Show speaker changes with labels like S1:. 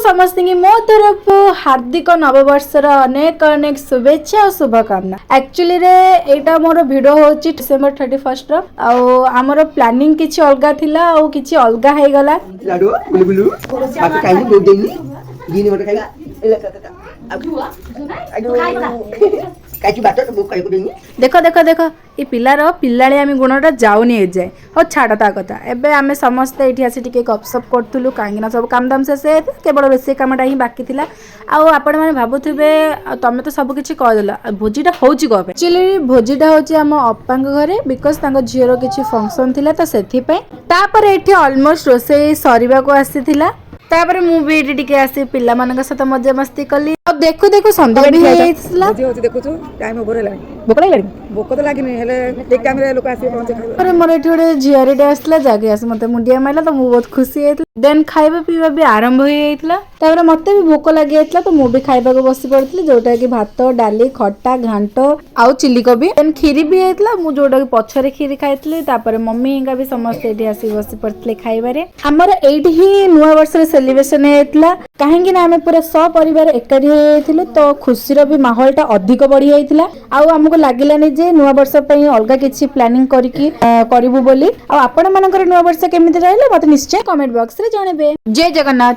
S1: समस्त की मो तरफ हार्दिक नववर्षर अनेक अनेक शुभेच्छा और शुभकामना। एक्चुअली रे एटा मोर वीडियो होची डिसेंबर 31 रो आमर प्लानिंग किछि अलगा थिला और किछि अलगा हे गला।
S2: लाडू बुलु बुलु बाकी काई दो देनी दीनी मटे काई काई बात तो काई को देनी
S1: देख देख देख ये पिलार पिलाଳିଆମି गुणटा जाऊनी ए जाए हो छाड़ ता कथा एबे आमे समस्ते एठी आसी टिके गपसप करथुलु कांगिना सब काम दाम से केवल रोसे कामटा ही बाकी थिला आउ आपण माने भाबुथिबे तमे तो सब किछि कह देला भोजीटा होउची गबे एक्चुअली भोजीटा होउची हम अप्पांग घरे बिकॉज तांको झियर किछि फंक्शन थिला त सेथि पे तापर एठी ऑलमोस्ट रोसे सरीबा को आसीथिला तापर मु भी एठी टिके आसी पिल्ला मानक साथ मजा मस्ती कली अब देखो देखो संध्या भी हेइसला
S3: होची देखु छु टाइम ओवर लागी भोक लागलानी भोक तो लागिनी हेले ठीक टाइम रे लोक आसी पहुंचे खाइबा
S1: अरे मोर एठी ओडे झियरडे आसला जागे आस मते मुंडिया माइला तो मु बहुत खुशी हेइतला देन खाइबा पीबा भी आरंभ होई हेइतला तापर मते भी भोक लागि हेइतला तो मु भी खाइबा को बसी पड़तली जोटा कि भात डाली खट्टा घांटो आउ चिली कोबी देन खीरी भी हेइतला मु जोटा कि पछरे खीरी खाइतली तापर मम्मी का भी समस्त एठी आसी बसी पड़तले खाइबा रे हमर एठी ही नुवा वर्ष रे सेलिब्रेशन हेइतला काहेकि ना हमें पूरा परिवार एकाठी हेइथिलु तो खुशीर भी माहौलटा अधिक बढ़ी जाइतिला आउ हमको लागिलानी जे नुवा वर्ष पई अलगा किछि प्लानिंग करिकि करिवु बोली आ आपण मानकर नुवा वर्ष केमिति रहले मते निश्चय कमेंट बॉक्स रे जणेबे। जय जगन्नाथ।